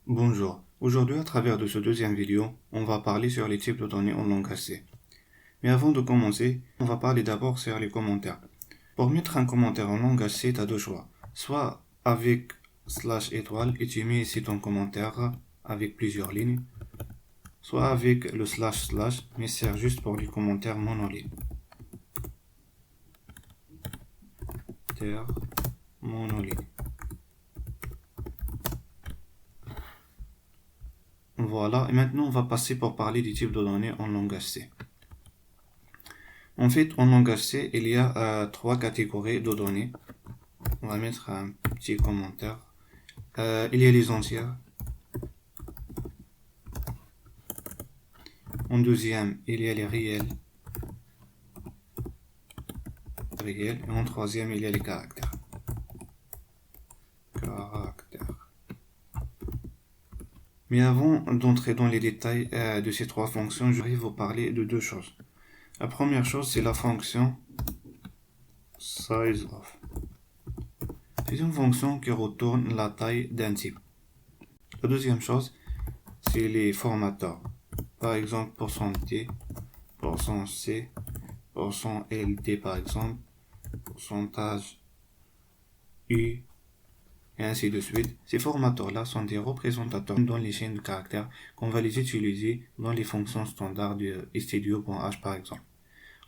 Bonjour, aujourd'hui à travers de ce deuxième vidéo, on va parler sur les types de données en langage C. Mais avant de commencer, on va parler d'abord sur les commentaires. Pour mettre un commentaire en langage C, tu as deux choix. Soit avec slash étoile et tu mets ici ton commentaire avec plusieurs lignes. Soit avec le slash slash, mais sert juste pour les commentaires monolignes. Monolignes. Voilà, et maintenant on va passer pour parler des types de données en langage C. En fait, en langage C, il y a trois catégories de données. On va mettre un petit commentaire. Il y a les entières. En deuxième, il y a les réels. Et en troisième, il y a les caractères. Mais avant d'entrer dans les détails de ces trois fonctions, je vais vous parler de deux choses. La première chose, c'est la fonction sizeOf. C'est une fonction qui retourne la taille d'un type. La deuxième chose, c'est les formateurs. Par exemple, %t, %c, %ld par exemple, pourcentage u, et ainsi de suite. Ces formateurs-là sont des représentateurs dans les chaînes de caractères qu'on va les utiliser dans les fonctions standards de stdio.h par exemple.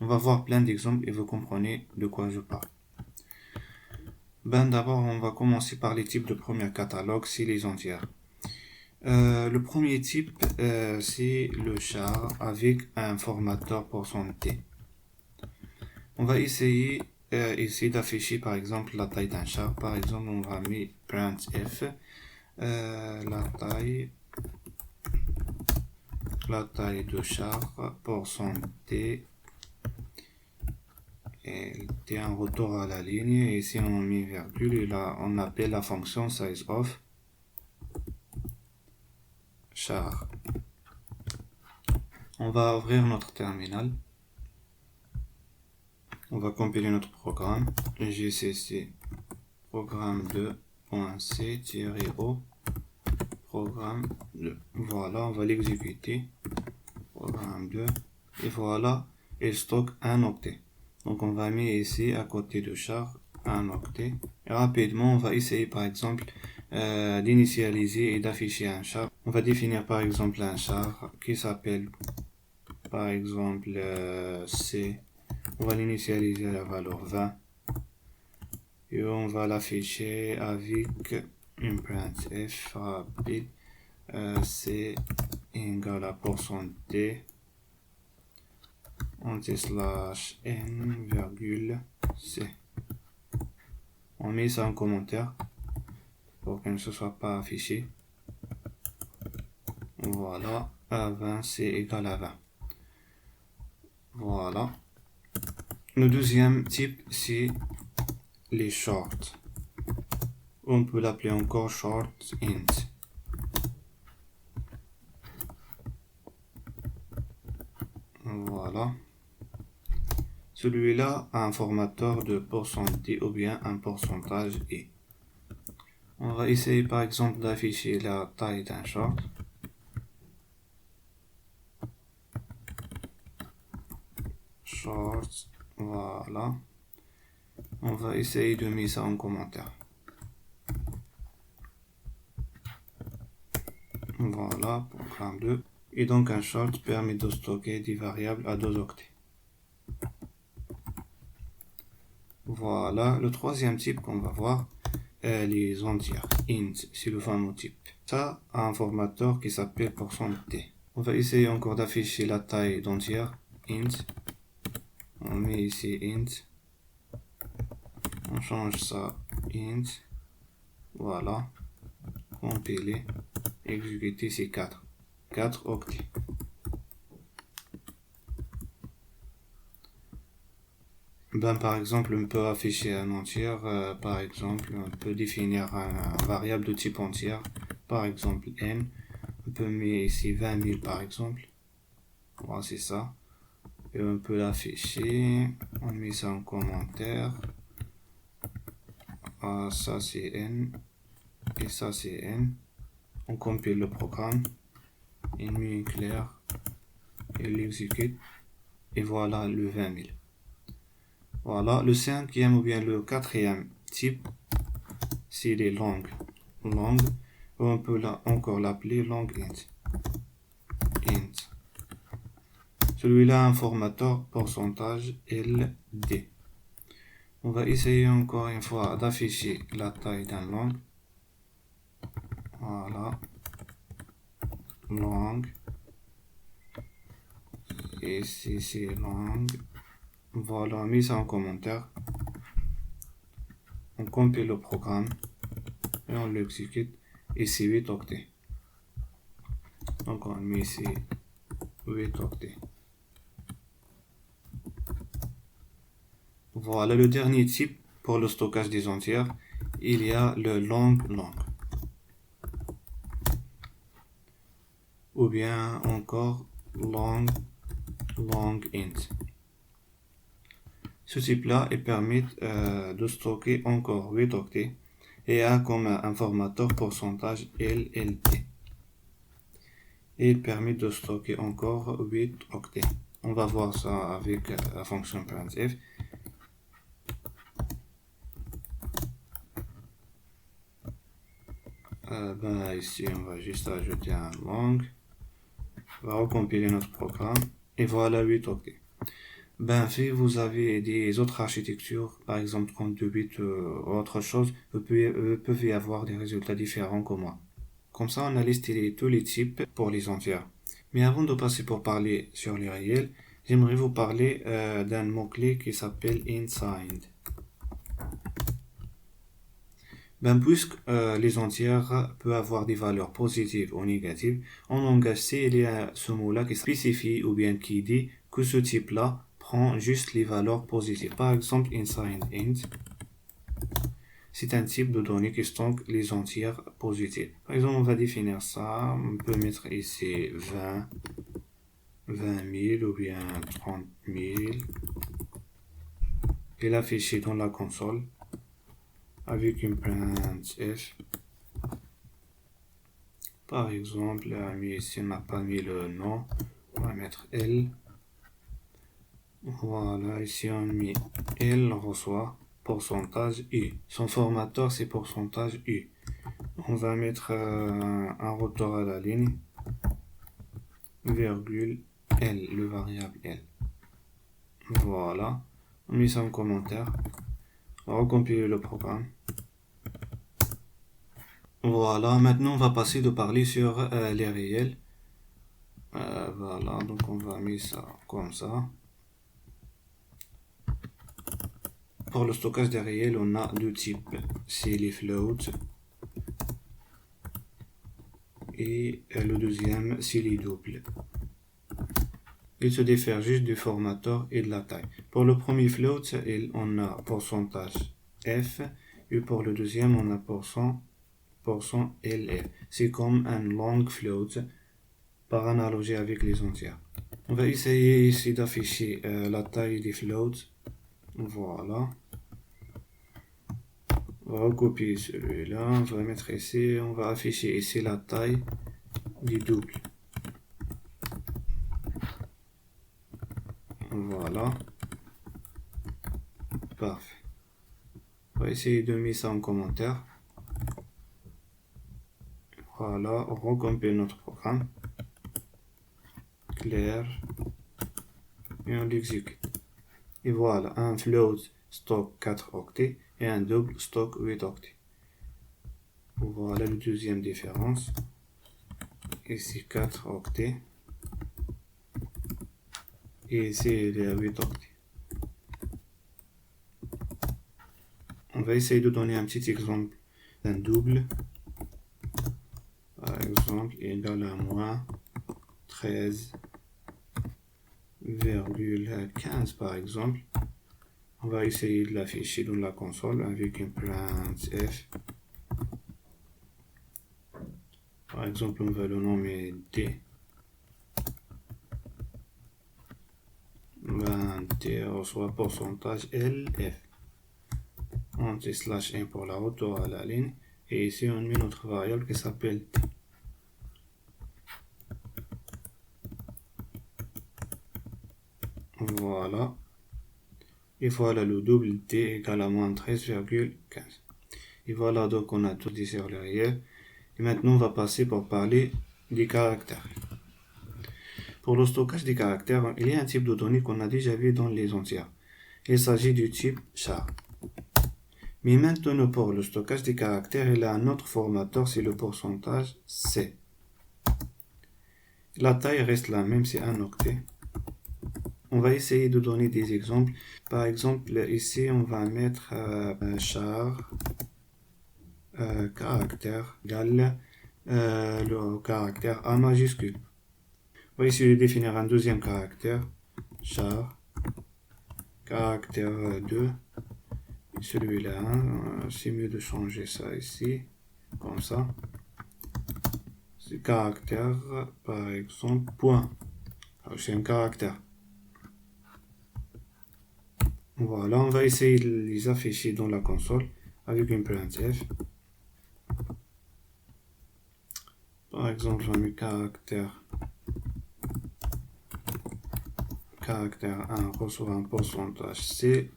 On va voir plein d'exemples et vous comprenez de quoi je parle. D'abord, on va commencer par les types de premier catalogue, c'est les entières. Le premier type, c'est le char avec un formateur %t. On va essayer d'afficher par exemple la taille d'un char. Par exemple, on va mettre printf la taille de char %t. Et un retour à la ligne, et ici on met virgule, et là on appelle la fonction sizeOf char. On va ouvrir notre terminal. On va compiler notre programme. GCC programme 2.c-o programme 2. Voilà, on va l'exécuter. Programme 2. Et voilà, il stocke un octet. Donc on va mettre ici à côté de char un octet. Et rapidement, on va essayer par exemple d'initialiser et d'afficher un char. On va définir par exemple un char qui s'appelle par exemple C. On va l'initialiser à la valeur 20. Et on va l'afficher avec une printf rapide. C égale à %t /n virgule c. On met ça en commentaire pour que ne se soit pas affiché. Voilà, à 20, c égale à 20. Voilà. Le deuxième type, c'est les shorts. On peut l'appeler encore short int. Voilà. Celui-là a un formateur de %t ou bien un pourcentage et. On va essayer par exemple d'afficher la taille d'un short. Short, voilà. On va essayer de mettre ça en commentaire. Voilà, programme 2. Et donc un short permet de stocker des variables à 2 octets. Voilà, le troisième type qu'on va voir, les entières. Int, c'est le fameux type. Ça a un formateur qui s'appelle %t. On va essayer encore d'afficher la taille d'entière. Int. On met ici int. On change ça int. Voilà. Compiler. Exécuter, c'est 4. 4 octets. Par exemple, on peut afficher un entière. Par exemple, on peut définir un variable de type entière. Par exemple, n. On peut mettre ici 20 000 par exemple. Voilà, c'est ça. Et on peut l'afficher. On met ça en commentaire. Ça c'est n. Et ça c'est n. On compile le programme, ennemi clair, et l'exécute, et voilà le 20 000. Voilà, le cinquième ou bien le quatrième type, c'est les long, on peut encore l'appeler long int. Celui-là, un formateur pourcentage LD. On va essayer encore une fois d'afficher la taille d'un long. Voilà. Long. Et ici, c'est long. Voilà, mis ça en commentaire. On compile le programme et on l'exécute. Et c'est 8 octets. Donc on met ici 8 octets. Voilà le dernier type pour le stockage des entières. Il y a le long. Ou bien encore long int. Ce type-là permet de stocker encore 8 octets et a comme informateur pourcentage LLT. Et il permet de stocker encore 8 octets. On va voir ça avec la fonction printf. Ici, on va juste ajouter un long. On va recompiler notre programme. Et voilà 8 octets. Si vous avez des autres architectures, par exemple 32 bits ou autre chose, vous pouvez avoir des résultats différents que moi. Comme ça, on a listé tous les types pour les entières. Mais avant de passer pour parler sur les réels, j'aimerais vous parler d'un mot-clé qui s'appelle inside. Puisque les entières peuvent avoir des valeurs positives ou négatives, en langage C, il y a ce mot-là qui spécifie ou bien qui dit que ce type-là prend juste les valeurs positives. Par exemple, inside int, c'est un type de données qui stocke les entières positives. Par exemple, on va définir ça, on peut mettre ici 20 000 ou bien 30 000 et l'afficher dans la console avec une printf. Par exemple, ici on n'a pas mis le nom, on va mettre L. Voilà, ici on met L, on reçoit pourcentage U. Son formateur c'est pourcentage U. On va mettre un retour à la ligne, virgule L, le variable L. Voilà, on met ça en commentaire. On va recompiler le programme. Voilà, maintenant on va passer de parler sur les réels. Voilà, donc on va mettre ça comme ça. Pour le stockage des réels, on a deux types, c'est les floats et le deuxième, c'est les doubles. Il se diffère juste du formateur et de la taille. Pour le premier float, on a pourcentage F et pour le deuxième, on a pourcent LF. C'est comme un long float par analogie avec les entières. On va essayer ici d'afficher la taille des floats. Voilà. On va recopier celui-là, on va mettre ici, on va afficher ici la taille du double. Voilà. Parfait. On va essayer de mettre ça en commentaire. Voilà, on recompile notre programme. Clair. Et on l'exécute. Et voilà, un float stock 4 octets et un double stock 8 octets. Voilà la deuxième différence. Ici 4 octets. Et ici il y a 8 octets. On va essayer de donner un petit exemple d'un double. Par exemple, égal à moins 13,15 par exemple. On va essayer de l'afficher dans la console avec une printf. Par exemple, on va le nommer D. D reçoit pourcentage LF. On dit /1 pour la retour à la ligne. Et ici, on met notre variable qui s'appelle T. Voilà. Et voilà le double D égale à moins 13,15. Et voilà, donc on a tout dit sur le réel. Et maintenant, on va passer pour parler des caractères. Pour le stockage des caractères, il y a un type de données qu'on a déjà vu dans les entières. Il s'agit du type char. Mais maintenant, pour le stockage des caractères, il y a un autre formateur, c'est le pourcentage C. La taille reste la même, c'est un octet. On va essayer de donner des exemples. Par exemple, ici, on va mettre char caractère égale le caractère A majuscule. On va essayer de définir un deuxième caractère, char caractère 2. Celui-là, c'est mieux de changer ça ici, comme ça. Ce caractère, par exemple, point. C'est un caractère. Voilà, on va essayer de les afficher dans la console avec une printf. Par exemple, j'en mets caractère 1 reçoit un pourcentage C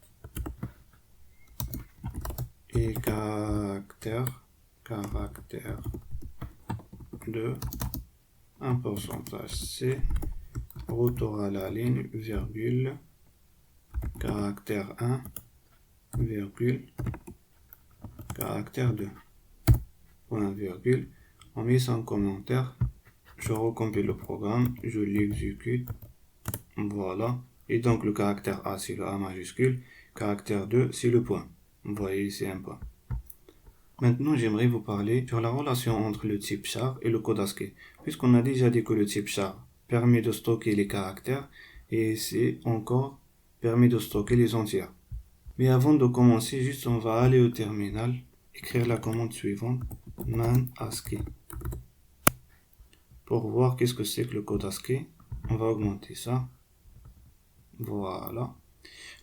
et caractère 2 un pourcentage C, retour à la ligne, virgule, caractère 1, virgule, caractère 2, point virgule. On met ça en commentaire, je recompile le programme, je l'exécute, voilà. Et donc le caractère A c'est le A majuscule, caractère 2 c'est le point. Vous voyez, c'est un point. Maintenant, j'aimerais vous parler sur la relation entre le type char et le code ASCII, puisqu'on a déjà dit que le type char permet de stocker les caractères et c'est encore permet de stocker les entières. Mais avant de commencer, juste on va aller au terminal, écrire la commande suivante, man ASCII. Pour voir qu'est-ce que c'est que le code ASCII, on va augmenter ça. Voilà.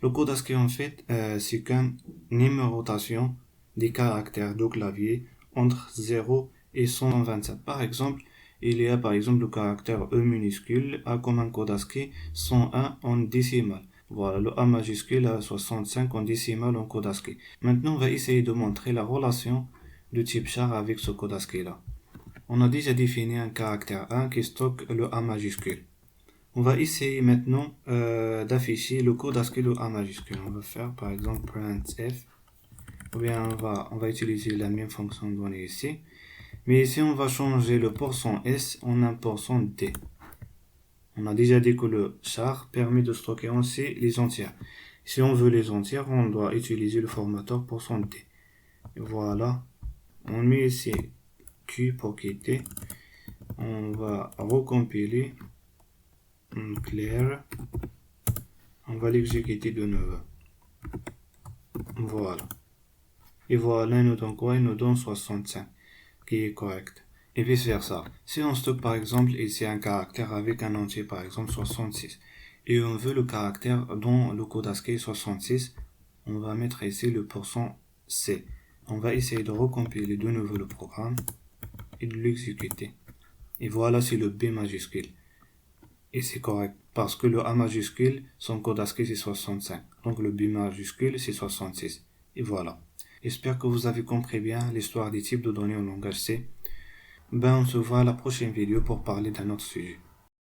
Le code ASCII en fait, c'est qu'une numérotation des caractères de clavier entre 0 et 127. Par exemple, il y a par exemple le caractère E minuscule a comme un code ASCII 101 en décimale. Voilà, le A majuscule a 65 en décimale en code ASCII. Maintenant, on va essayer de montrer la relation du type char avec ce code ASCII là. On a déjà défini un caractère 1 qui stocke le A majuscule. On va essayer maintenant d'afficher le code ASCII de A majuscule. On va faire par exemple printf. Ou bien on va utiliser la même fonction donnée ici. Mais ici on va changer le %S en un %D. On a déjà dit que le char permet de stocker en C les entières. Si on veut les entières, on doit utiliser le formateur %D. Et voilà. On met ici Q pour quitter. On va recompiler. Clair. On va l'exécuter de nouveau. Voilà. Et voilà, il nous donne quoi? Il nous donne 65, qui est correct. Et vice versa. Si on stocke par exemple ici un caractère avec un entier, par exemple 66, et on veut le caractère dont le code ASCII est 66, on va mettre ici le %C. On va essayer de recompiler de nouveau le programme et de l'exécuter. Et voilà, c'est le B majuscule. Et c'est correct, parce que le A majuscule, son code ASCII c'est 65. Donc le B majuscule c'est 66. Et voilà. J'espère que vous avez compris bien l'histoire des types de données au langage C. On se voit à la prochaine vidéo pour parler d'un autre sujet.